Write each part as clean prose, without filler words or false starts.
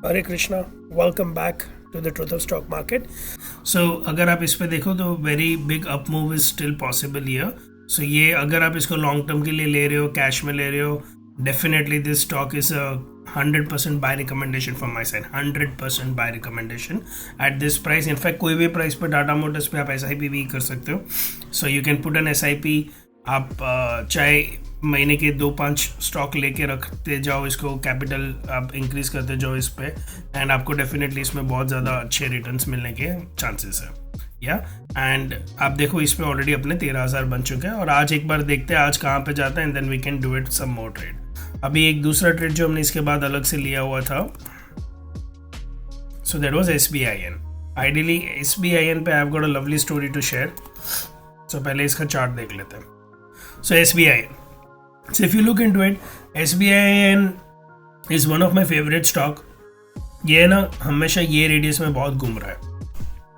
Hare Krishna, welcome back to the truth of stock market. So अगर आप इस पे देखो तो very big up move is still possible here. So ये अगर आप इसको लॉन्ग टर्म के लिए ले रहे हो, कैश में ले रहे हो, definitely this stock is a 100% bye recommendation from my side. 100% bye recommendation at this price. In fact कोई भी प्राइस पे टाटा मोटर्स पे आप SIP भी कर सकते हो। So you can put an SIP। आप चाहे महीने के 2-5 स्टॉक लेके रखते जाओ, इसको कैपिटल आप इंक्रीज करते जाओ इस पे, एंड आपको डेफिनेटली इसमें बहुत ज़्यादा अच्छे रिटर्न्स मिलने के चांसेस है। या एंड आप देखो इस पे ऑलरेडी अपने 13,000 बन चुके हैं, और आज एक बार देखते हैं आज कहाँ पे जाता है, and then we can do it some more trade. अभी एक दूसरा ट्रेड जो हमने इसके बाद अलग से लिया हुआ था, so that was SBIN। Ideally SBIN पे I have got a lovely story to share. So पहले इसका चार्ट देख लेते हैं। सो SBIN, so if you look into it, SBIN is one of my favorite stock। ये ना हमेशा ये रेडियस में बहुत घूम रहा है,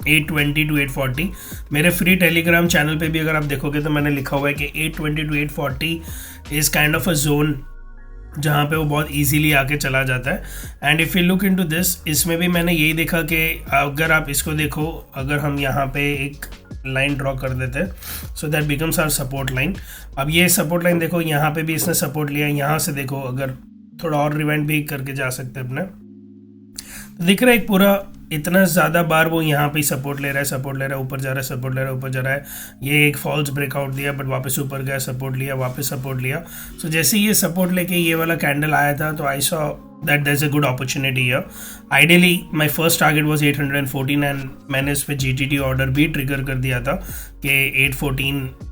820 to 840। मेरे फ्री टेलीग्राम चैनल पे भी अगर आप देखोगे तो मैंने लिखा हुआ है कि 820 to 840 is kind of a zone जहाँ पे वो बहुत इजीली आके चला जाता है। And if you look into this, इसमें भी मैंने यही देखा कि अगर आप इसको देखो, अगर हम यहाँ पे एक लाइन ड्रॉ कर देते हैं, so that becomes our support line. अब ये सपोर्ट लाइन देखो, यहाँ पे भी इसने सपोर्ट लिया, यहाँ से देखो, अगर थोड़ा और रिवाइंड भी करके जा सकते हैं अपने, तो दिख रहा है एक पूरा इतना ज़्यादा बार वो यहाँ पे सपोर्ट ले रहा है, सपोर्ट ले रहा है, ऊपर जा रहा है, सपोर्ट ले रहा है, ऊपर जा रहा है। ये एक फॉल्स ब्रेकआउट दिया, बट वापस ऊपर गया, सपोर्ट लिया, वापस सपोर्ट लिया। सो जैसे ये सपोर्ट लेके ये वाला कैंडल आया था, तो I saw that there is a good opportunity here. Ideally my first target was 814, and मैंने इस पर GTT ऑर्डर भी ट्रिगर कर दिया था कि 814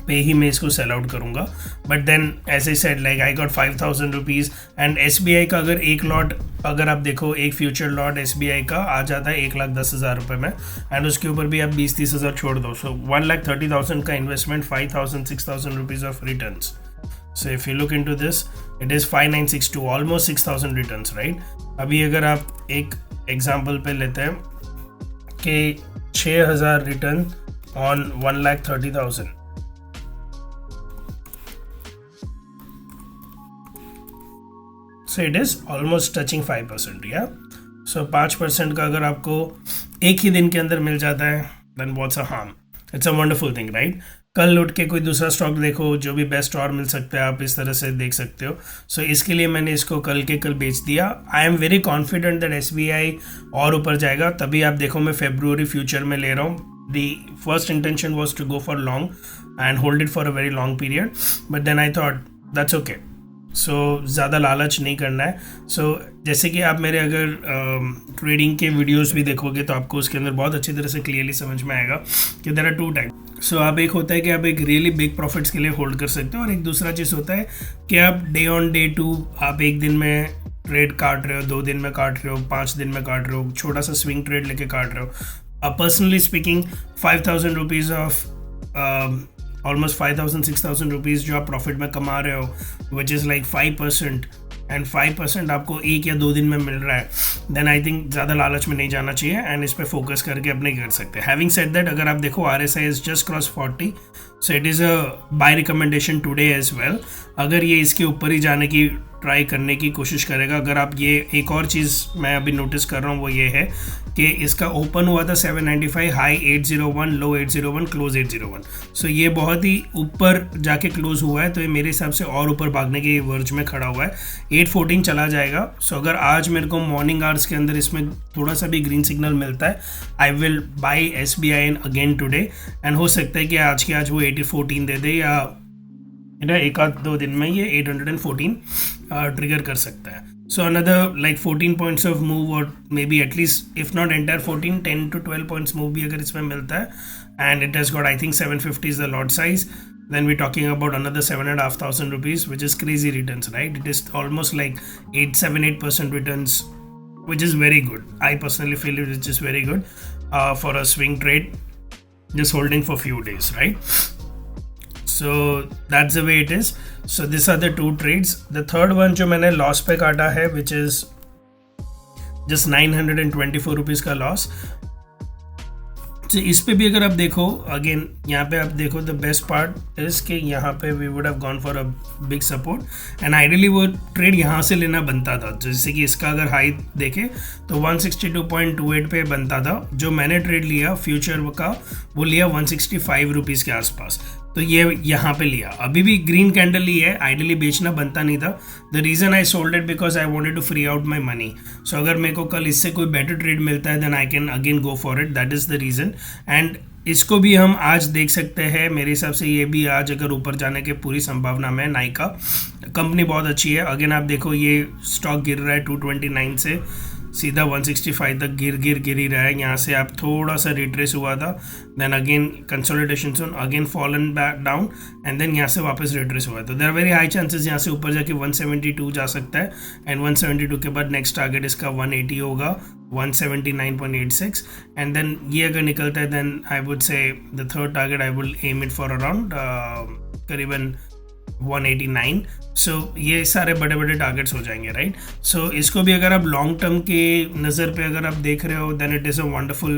पे ही मैं इसको सेल आउट करूँगा। But then as I said, like I got 5,000 rupees. And SBI का अगर एक लॉट, अगर आप देखो एक फ्यूचर लॉट SBI का आ जाता है 1,10,000 रुपये में, एंड उसके ऊपर भी आप 20-30 हज़ार छोड़ दो, सो 1,30,000 का investment, 5,000-6,000 rupees of returns. So if you look into this, it is 5,962, almost 6,000 returns, right. अभी अगर आप एक एग्जाम्पल पे लेते हैं कि 6,000 return on 1,30,000, so it is almost touching 5%। या सो 5% का अगर आपको एक ही दिन के अंदर मिल जाता है, then what's a harm. It's a wonderful thing, right. कल उठ के कोई दूसरा स्टॉक देखो जो भी बेस्ट और मिल सकता है, आप इस तरह से देख सकते हो। सो इसके लिए मैंने इसको कल के कल बेच दिया। I am very confident that SBI और ऊपर जाएगा। तभी आप देखो मैं February फ्यूचर में ले रहा हूँ। The first intention was to go for long and hold it for a very long period, but then I thought that's okay. So ज़्यादा लालच नहीं करना है। सो जैसे कि आप मेरे अगर ट्रेडिंग के वीडियोस भी देखोगे तो आपको उसके अंदर बहुत अच्छी तरह से क्लियरली समझ में आएगा कि देयर आर 2 टाइप। सो आप एक होता है कि आप एक रियली बिग प्रॉफिट्स के लिए होल्ड कर सकते हो, और एक दूसरा चीज़ होता है कि आप डे ऑन डे टू, आप एक दिन में ट्रेड काट रहे हो, 2 दिन में काट रहे हो, 5 दिन में काट रहे हो, छोटा सा स्विंग ट्रेड लेके काट रहे हो। Personally speaking, 5,000 rupees of almost 5,000-6,000 rupees जो आप प्रॉफिट में कमा रहे हो, विच इज़ लाइक 5%, एंड 5% आपको 1 या 2 दिन में मिल रहा है, देन आई थिंक ज़्यादा लालच में नहीं जाना चाहिए, एंड इस पर फोकस करके अपने कर सकते हैं। हैविंग सेड दैट, अगर आप देखो RSI is just cross 40, so it is a buy recommendation today as well. अगर ये इसके ऊपर ही जाने की ट्राई करने की कोशिश करेगा, अगर आप ये एक और चीज़ मैं अभी नोटिस कर रहा हूँ वो ये है कि इसका ओपन हुआ था 795, हाई 801, लो 801, क्लोज 801। सो ये बहुत ही ऊपर जाके क्लोज हुआ है, तो ये मेरे हिसाब से और ऊपर भागने के वर्ज में खड़ा हुआ है। 814 चला जाएगा। सो अगर आज मेरे को मॉर्निंग आवर्स के अंदर इसमें थोड़ा सा भी ग्रीन सिग्नल मिलता है, I will by SBIN again today, and हो सकता है कि आज के आज वो 814 दे दे, या एक आध 2 दिन में ये 814 ट्रिगर कर सकता है। So another like 14 points of move, और maybe at least if not entire 14, 10 to 12 points move भी अगर इसमें मिलता है, and it has got I think 750 is the lot size, then we're talking about another 7,500 rupees, which is crazy returns, right? It is almost like 8% returns, which is very good. I personally feel it is just very good for a swing trade, just holding for few days, right? So that's the way it is. So these are the 2 trades. The third one जो मैंने loss पे काटा है, which is just 924 rupees का loss. तो इस पे भी अगर आप देखो अगेन यहाँ पे आप देखो द बेस्ट पार्ट इज कि यहाँ पे we would have gone for a big support and ideally वो ट्रेड यहाँ से लेना बनता था। जैसे कि इसका अगर हाई देखे तो 162.28 पे बनता था। जो मैंने ट्रेड लिया फ्यूचर का वो लिया 165 रुपीज़ के आसपास, तो ये यहाँ पे लिया। अभी भी ग्रीन कैंडल ही है, आइडियली बेचना बनता नहीं था। The reason I sold it because I wanted to free out my money. So अगर मेरे को कल इससे कोई बेटर ट्रेड मिलता है then I can again go for it, that is the reason. And इसको भी हम आज देख सकते हैं, मेरे हिसाब से ये भी आज अगर ऊपर जाने की पूरी संभावना में। नाइका कंपनी बहुत अच्छी है। अगेन आप देखो ये स्टॉक गिर रहा है 229 से सीधा 165 तक गिर ही रहा है। यहाँ से आप थोड़ा सा रिट्रेस हुआ था, then again consolidation soon, again fallen back down and then यहाँ से वापस रिट्रेस हुआ है। तो there are very high chances यहाँ से ऊपर जाके 172 जा सकता है एंड 172 के बाद नेक्स्ट टारगेट इसका 180 होगा, 179.86 एंड देन ये अगर निकलता है then I would say the third target I would aim it for around करीबन 189। सो ये सारे बड़े बड़े टारगेट्स हो जाएंगे, राइट। सो इसको भी अगर आप लॉन्ग टर्म के नज़र पे अगर आप देख रहे हो then it is a wonderful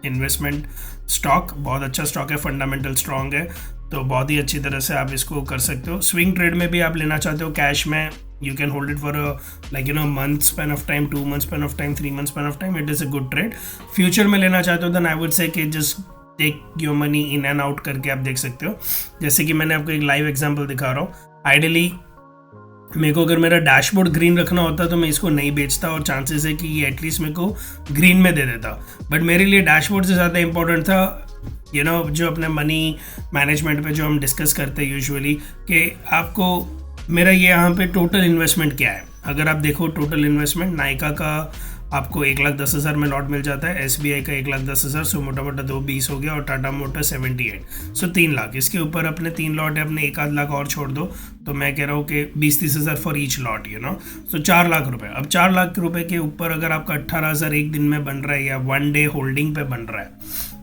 investment stock. बहुत अच्छा स्टॉक है, फंडामेंटल स्ट्रॉन्ग है, तो बहुत ही अच्छी तरह से आप इसको कर सकते हो। स्विंग ट्रेड में भी आप लेना चाहते हो कैश में, you can hold it for a like month span of time, 2 months span of time, 3 months span of time, it is a good trade। Future में लेना चाहते हो then I would say कि just take your money in and out करके आप देख सकते हो। जैसे कि मैंने आपको एक लाइव एग्जांपल दिखा रहा हूँ। आइडियली मेरे को अगर मेरा डैशबोर्ड ग्रीन रखना होता तो मैं इसको नहीं बेचता और चांसेस है कि ये एटलीस्ट मेरे को ग्रीन में दे देता, बट मेरे लिए डैशबोर्ड से ज़्यादा इंपॉर्टेंट था जो अपने मनी मैनेजमेंट पे जो हम डिस्कस करते हैं यूजुअली कि आपको मेरा ये यहाँ पे टोटल इन्वेस्टमेंट क्या है। अगर आप देखो टोटल इन्वेस्टमेंट नाइका का आपको 1,10,000 में लॉट मिल जाता है, SBI का 1,10,000, सो मोटा मोटा 220 हो गया और टाटा मोटर 78, सो 3 लाख। इसके ऊपर अपने 3 लॉट है, अपने 1 लाख और छोड़ दो तो मैं कह रहा हूँ कि 20-30 हज़ार for each lot so 4 lakh रुपए। अब 4 लाख रुपए के ऊपर अगर आपका 18,000 एक दिन में बन रहा है या 1 डे होल्डिंग पे बन रहा है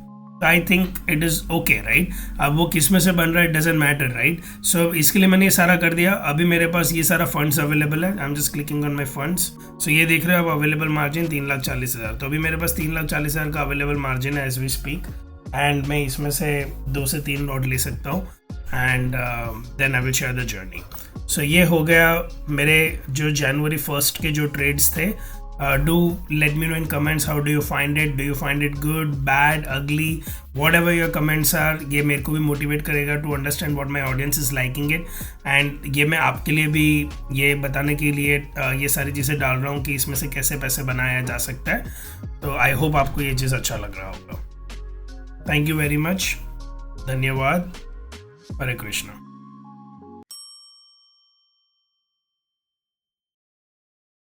I think it is okay, right. अब वो किस में से बन रहा है, इट डजेंट मैटर, राइट। सो इसके लिए मैंने ये सारा कर दिया। अभी मेरे पास ये सारा फंड्स अवेलेबल है, I am just clicking on my funds. So ये देख रहे हो आप अवेलेबल मार्जिन 3,40,000, तो अभी मेरे पास 3,40,000 का अवेलेबल मार्जिन है एज वी स्पीक एंड मैं इसमें से 2 से 3 लॉट ले सकता हूँ and then I will share the journey. So ये हो गया मेरे जो January 1st के जो ट्रेड्स थे। Do let me know in comments how do you find it, do you find it good, bad, ugly, whatever your comments are। ये मेरे को भी मोटिवेट करेगा to understand what my audience is liking it and ये मैं आपके लिए भी ये बताने के लिए ये सारी चीज़ें डाल रहा हूँ कि इसमें से कैसे पैसे बनाया जा सकता है। तो आई होप आपको ये चीज़ अच्छा लग रहा होगा। थैंक यू वेरी मच, धन्यवाद, हरे कृष्णा।